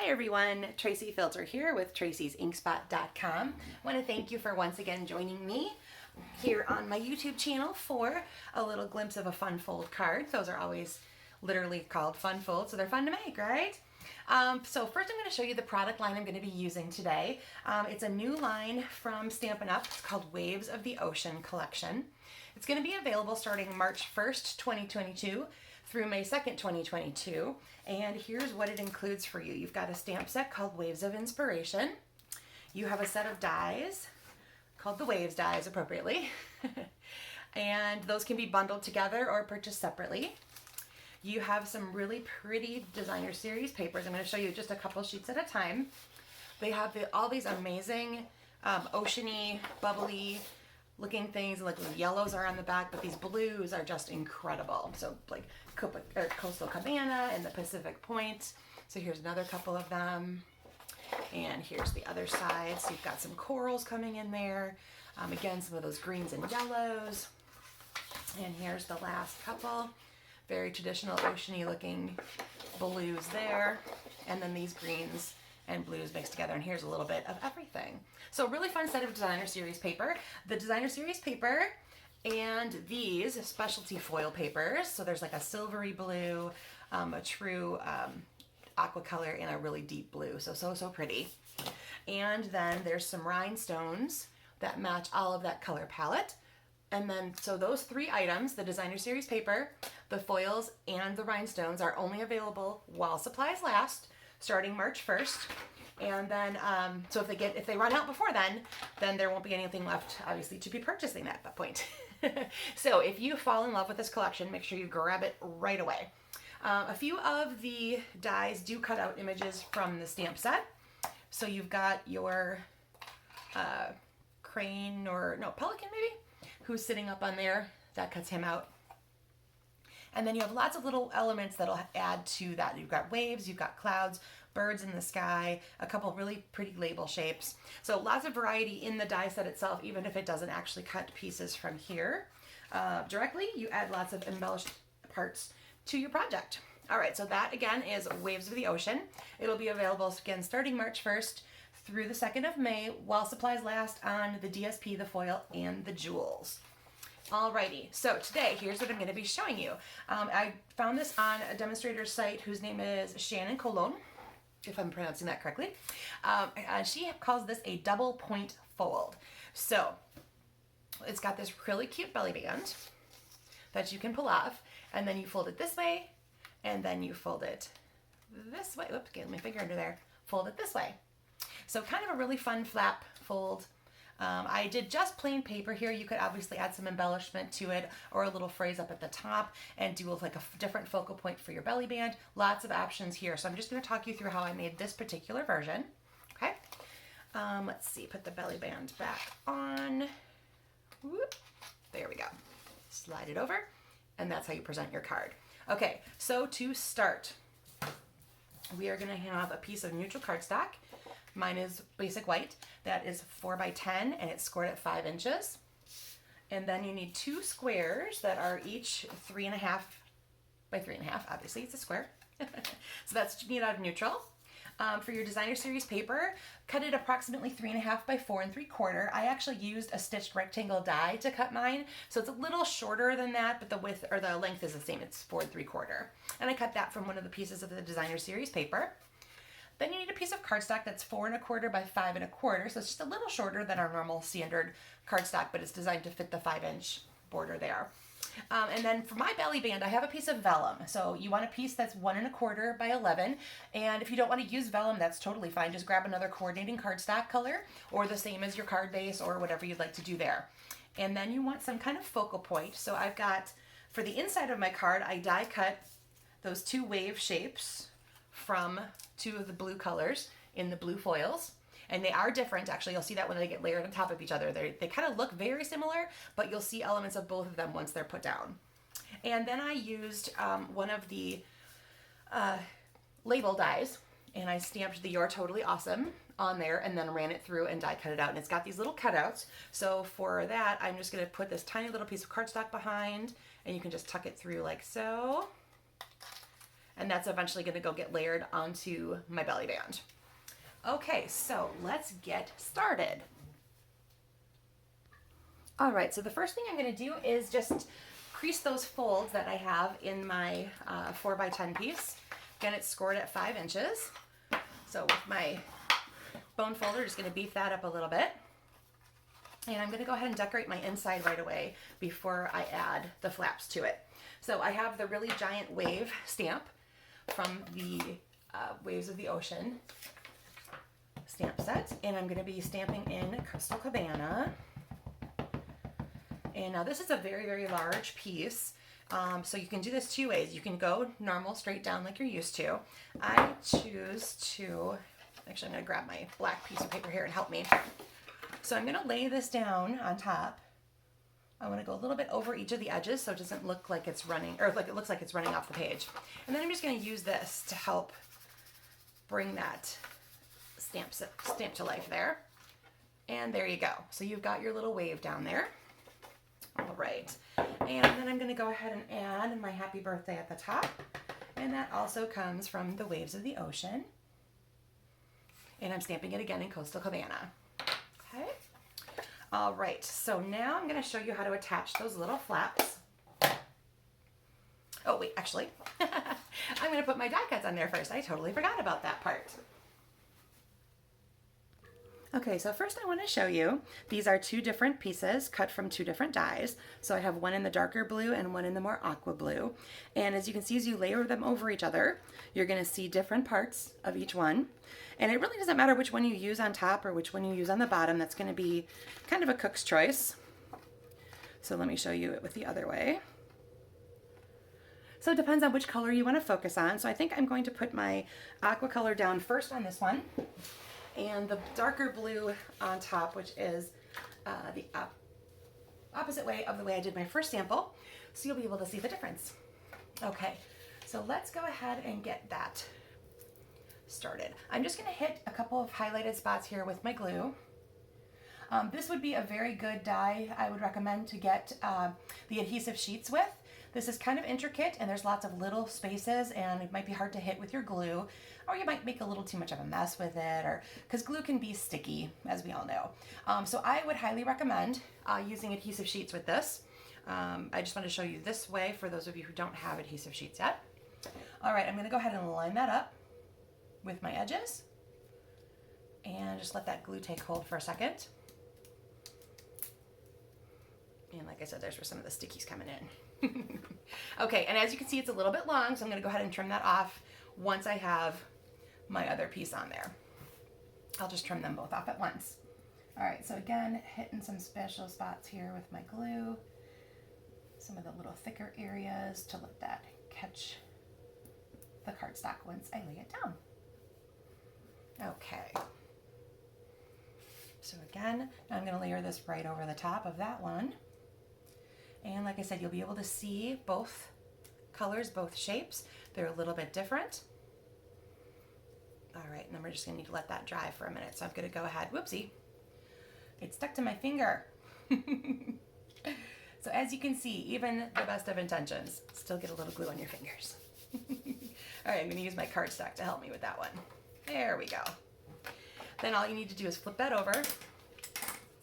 Hi everyone, Tracy Filter here with Tracy's InkSpot.com. I want to thank you for once again joining me here on my YouTube channel for a little glimpse of a fun fold card. Those are always literally called fun folds, so they're fun to make, right? So first I'm going to show you the product line I'm going to be using today. It's a new line from Stampin' Up! It's called Waves of the Ocean Collection. It's going to be available starting March 1st, 2022 through May 2nd, 2022. And here's what it includes for you. You've got a stamp set called Waves of Inspiration. You have a set of dies called the Waves dies appropriately. And those can be bundled together or purchased separately. You have some really pretty designer series papers. I'm going to show you just a couple sheets at a time. They have all these amazing oceany, bubbly looking things. Like the yellows are on the back, but these blues are just incredible. So like Coastal Cabana and the Pacific Point. So here's another couple of them. And here's the other side. So you've got some corals coming in there. Again, some of those greens and yellows. And here's the last couple. Very traditional oceany looking blues there. And then these greens and blues mixed together. And here's a little bit of everything. So a really fun set of designer series paper. The designer series paper and these specialty foil papers. So there's like a silvery blue, a true aqua color, and a really deep blue. So pretty. And then there's some rhinestones that match all of that color palette. And then, so those three items, the designer series paper, the foils, and the rhinestones are only available while supplies last, starting March 1st. And then, so if they run out before then there won't be anything left, obviously, to be purchasing at that point. So if you fall in love with this collection, make sure you grab it right away. A few of the dies do cut out images from the stamp set. So you've got your crane, or no, pelican maybe, who's sitting up on there. That cuts him out. And then you have lots of little elements that'll add to that. You've got waves, you've got clouds, birds in the sky, a couple really pretty label shapes. So lots of variety in the die set itself, even if it doesn't actually cut pieces from here directly. You add lots of embellished parts to your project. All right, so that again is Waves of the Ocean. It'll be available again starting March 1st through the 2nd of May while supplies last on the DSP, the foil, and the jewels. Alrighty, so today, here's what I'm going to be showing you. I found this on a demonstrator site whose name is Shannon Colon, if I'm pronouncing that correctly. She calls this a double point fold. So it's got this really cute belly band that you can pull off, and then you fold it this way, and then you fold it this way. Oops, get my finger under there. Fold it this way. So kind of a really fun flap fold. I did just plain paper here. You could obviously add some embellishment to it or a little phrase up at the top and do like a different focal point for your belly band. Lots of options here. So I'm just going to talk you through how I made this particular version. Okay. Let's see, put the belly band back on. Whoop. There we go. Slide it over, and that's how you present your card. Okay, so to start, we are going to have a piece of neutral cardstock. Mine is basic white. That is 4 by 10, and it's scored at 5 inches. And then you need 2 squares that are each 3.5 by 3.5. Obviously, it's a square. So that's what you need out of neutral. For your designer series paper, cut it approximately 3.5 by 4 3/4. I actually used a stitched rectangle die to cut mine, so it's a little shorter than that, but the width or the length is the same. It's 4 3/4. And I cut that from one of the pieces of the designer series paper. Then you need a piece of cardstock that's 4 1/4 by 5 1/4, so it's just a little shorter than our normal standard cardstock, but it's designed to fit the 5-inch border there. And then for my belly band, I have a piece of vellum. So you want a piece that's 1 1/4 by 11, and if you don't want to use vellum, that's totally fine. Just grab another coordinating cardstock color, or the same as your card base, or whatever you'd like to do there. And then you want some kind of focal point. So I've got, for the inside of my card, I die cut those 2 wave shapes from 2 of the blue colors in the blue foils. And they are different. Actually, you'll see that when they get layered on top of each other. They kind of look very similar, but you'll see elements of both of them once they're put down. And then I used one of the label dies, and I stamped the You're Totally Awesome on there, and then ran it through and die cut it out. And it's got these little cutouts. So for that, I'm just going to put this tiny little piece of cardstock behind, and you can just tuck it through like so. and that's eventually going to go get layered onto my belly band. Okay, so let's get started. All right, so the first thing I'm going to do is just crease those folds that I have in my 4x10 piece. Again, it's scored at 5 inches. So with my bone folder, just going to beef that up a little bit. And I'm going to go ahead and decorate my inside right away before I add the flaps to it. So I have the really giant wave stamp from the Waves of the Ocean stamp set, and I'm going to be stamping in Crystal Cabana. And now this is a very, very large piece, so you can do this 2 ways. You can go normal, straight down like you're used to. I choose to, actually I'm going to grab my black piece of paper here and help me. So I'm going to lay this down on top. I want to go a little bit over each of the edges so it doesn't look like it's running, or like it looks like it's running off the page. And then I'm just going to use this to help bring that stamp to life there. And there you go. So you've got your little wave down there. All right, and then I'm going to go ahead and add my happy birthday at the top, and that also comes from the Waves of the Ocean, and I'm stamping it again in Coastal Cabana. Okay, all right, so now I'm going to show you how to attach those little flaps. Oh wait, actually, I'm going to put my die cuts on there first. I totally forgot about that part. Okay, so first I want to show you, these are 2 different pieces cut from 2 different dies. So I have one in the darker blue and one in the more aqua blue. And as you can see, as you layer them over each other, you're going to see different parts of each one. And it really doesn't matter which one you use on top or which one you use on the bottom. That's going to be kind of a cook's choice. So let me show you it with the other way. So it depends on which color you want to focus on. So I think I'm going to put my aqua color down first on this one, and the darker blue on top, which is the opposite way of the way I did my first sample, so you'll be able to see the difference. Okay, so let's go ahead and get that started. I'm just going to hit a couple of highlighted spots here with my glue. This would be a very good die I would recommend to get the adhesive sheets with. This is kind of intricate and there's lots of little spaces and it might be hard to hit with your glue, or you might make a little too much of a mess with it, or because glue can be sticky, as we all know. So I would highly recommend using adhesive sheets with this. I just want to show you this way for those of you who don't have adhesive sheets yet. All right, I'm going to go ahead and line that up with my edges and just let that glue take hold for a second. And like I said, there's where some of the stickies coming in. Okay, and as you can see, it's a little bit long, so I'm going to go ahead and trim that off once I have my other piece on there. I'll just trim them both off at once. All right, so again, hitting some special spots here with my glue, some of the little thicker areas to let that catch the cardstock once I lay it down. Okay. So again, I'm going to layer this right over the top of that one. And like I said, you'll be able to see both colors, both shapes. They're a little bit different. All right, and then we're just gonna need to let that dry for a minute. So I'm gonna go ahead, whoopsie, it stuck to my finger. So as you can see, even the best of intentions still get a little glue on your fingers. All right, I'm gonna use my cardstock to help me with that one. There we go. Then all you need to do is flip that over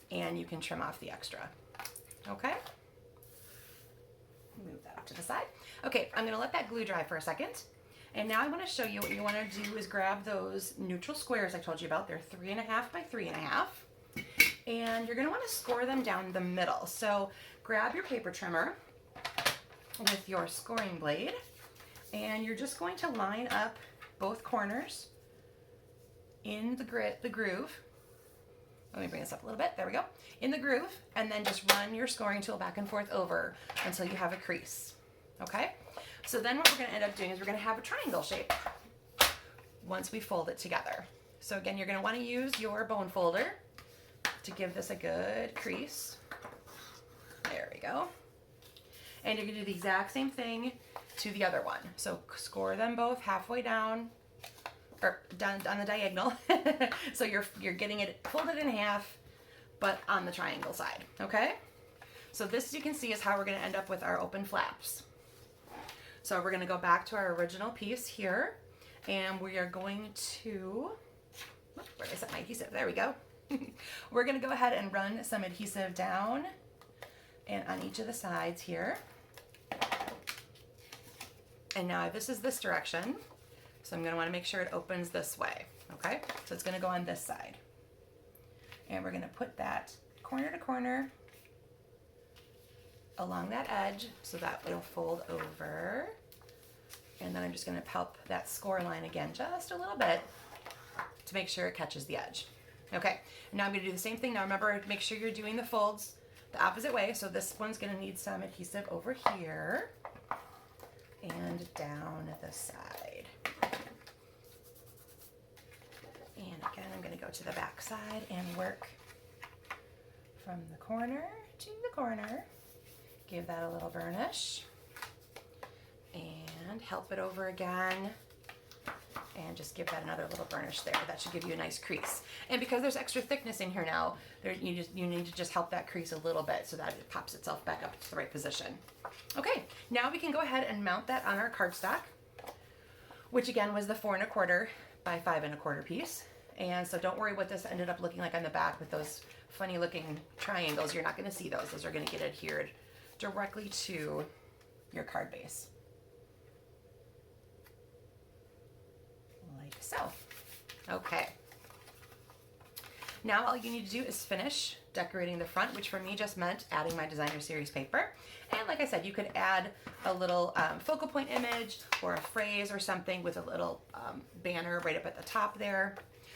and you can trim off the extra, okay? Move that up to the side. Okay, I'm gonna let that glue dry for a second. And now I wanna show you what you wanna do is grab those neutral squares I told you about. They're 3.5 by 3.5. And you're gonna wanna score them down the middle. So grab your paper trimmer with your scoring blade, and you're just going to line up both corners in the groove. Let me bring this up a little bit. There we go. In the groove, and then just run your scoring tool back and forth over until you have a crease. Okay? So then what we're going to end up doing is we're going to have a triangle shape once we fold it together. So again, you're going to want to use your bone folder to give this a good crease. There we go. And you're going to do the exact same thing to the other one. So score them both halfway down, or down on the diagonal. So you're getting it folded in half, but on the triangle side, okay? So this, you can see, is how we're gonna end up with our open flaps. So we're going to go back to our original piece here, and we are going to, where did I set my adhesive? There we go. We're going to go ahead and run some adhesive down and on each of the sides here. And now this is this direction, so I'm going to want to make sure it opens this way. Okay, so it's going to go on this side. And we're going to put that corner to corner along that edge so that it'll fold over. And then I'm just going to help that score line again just a little bit to make sure it catches the edge. Okay, now I'm going to do the same thing. Now remember, make sure you're doing the folds the opposite way. So this one's going to need some adhesive over here and down the side. And again, I'm going to go to the back side and work from the corner to the corner. Give that a little burnish and help it over again. And just give that another little burnish there. That should give you a nice crease. And because there's extra thickness in here now, you need to just help that crease a little bit so that it pops itself back up to the right position. Okay, now we can go ahead and mount that on our cardstock, which again was the 4 1/4 by 5 1/4 piece. And so don't worry what this ended up looking like on the back with those funny looking triangles. You're not going to see those. Those are going to get adhered directly to your card base. Like so. Okay. Now all you need to do is finish decorating the front, which for me just meant adding my designer series paper. And like I said, you could add a little focal point image or a phrase or something with a little banner right up at the top there.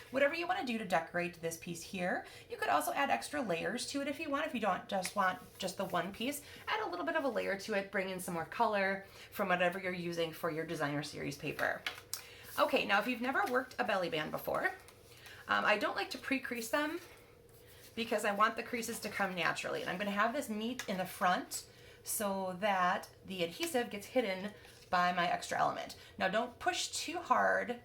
Whatever you want to do to decorate this piece here. You could also add extra layers to it if you want. If you don't just want just the one piece, add a little bit of a layer to it, bring in some more color from whatever you're using for your designer series paper. Okay, now if you've never worked a belly band before, I don't like to pre-crease them because I want the creases to come naturally. And I'm going to have this meet in the front so that the adhesive gets hidden by my extra element. Now don't push too hard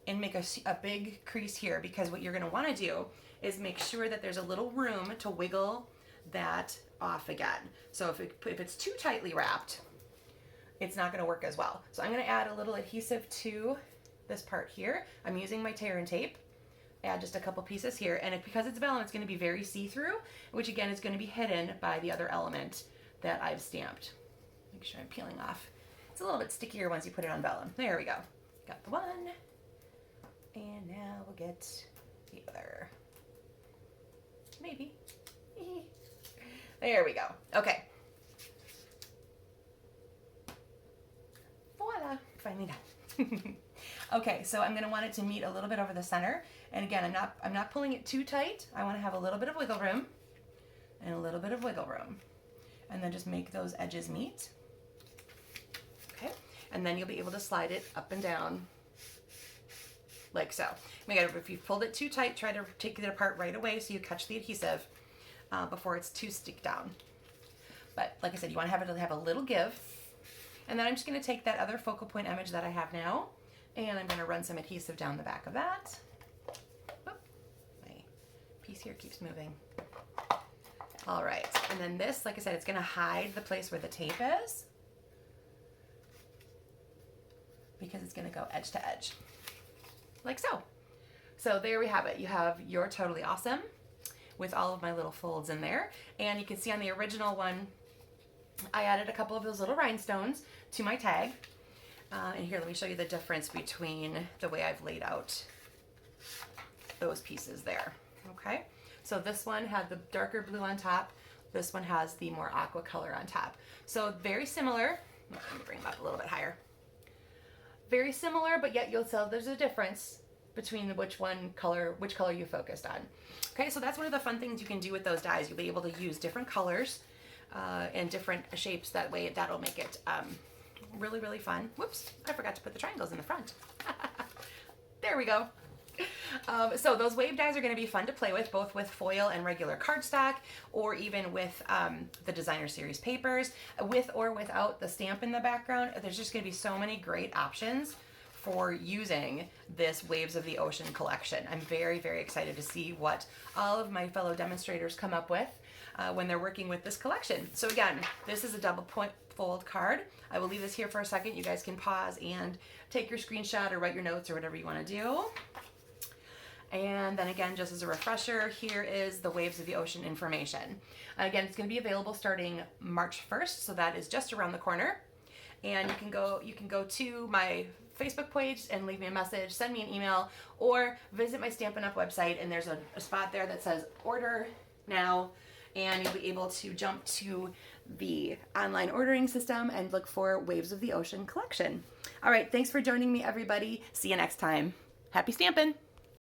and make a big crease here, because what you're going to want to do is make sure that there's a little room to wiggle that off again. So if it's too tightly wrapped, it's not going to work as well. So I'm going to add a little adhesive to this part here. I'm using my tear and tape. Add just a couple pieces here, and because it's vellum, it's going to be very see-through, which again is going to be hidden by the other element that I've stamped. Make sure I'm peeling off. It's a little bit stickier once you put it on vellum. There we go. Got the one. And now we'll get the other. Maybe. There we go. Okay. Voila. Finally done. Okay, so I'm going to want it to meet a little bit over the center. And again, I'm not pulling it too tight. I want to have a little bit of wiggle room and a little bit of wiggle room. And then just make those edges meet. Okay. And then you'll be able to slide it up and down like so. Again, if you've pulled it too tight, try to take it apart right away so you catch the adhesive before it's too stick down. But like I said, you want to have a little give. And then I'm just going to take that other focal point image that I have now, and I'm going to run some adhesive down the back of that. Oop, my piece here keeps moving. All right, and then this, like I said, it's going to hide the place where the tape is because it's going to go edge to edge. Like so. So there we have it. You have You're Totally Awesome with all of my little folds in there. And you can see on the original one, I added a couple of those little rhinestones to my tag. And here, let me show you the difference between the way I've laid out those pieces there. Okay. So this one had the darker blue on top. This one has the more aqua color on top. So very similar. Let me bring them up a little bit higher. Very similar, but yet you'll tell there's a difference between which color you focused on. Okay, so that's one of the fun things you can do with those dies. You'll be able to use different colors and different shapes. That way, that'll make it really, really fun. Whoops, I forgot to put the triangles in the front. There we go. So those wave dies are going to be fun to play with, both with foil and regular cardstock, or even with the designer series papers, with or without the stamp in the background. There's just going to be so many great options for using this Waves of the Ocean collection. I'm very, very excited to see what all of my fellow demonstrators come up with when they're working with this collection. So again, this is a double fold card. I will leave this here for a second. You guys can pause and take your screenshot or write your notes or whatever you want to do. And then again, just as a refresher, here is the Waves of the Ocean information. Again, it's going to be available starting March 1st, so that is just around the corner. And you can go to my Facebook page and leave me a message, send me an email, or visit my Stampin' Up! Website, and there's a spot there that says order now, and you'll be able to jump to the online ordering system and look for Waves of the Ocean collection. All right, thanks for joining me, everybody. See you next time. Happy stampin'!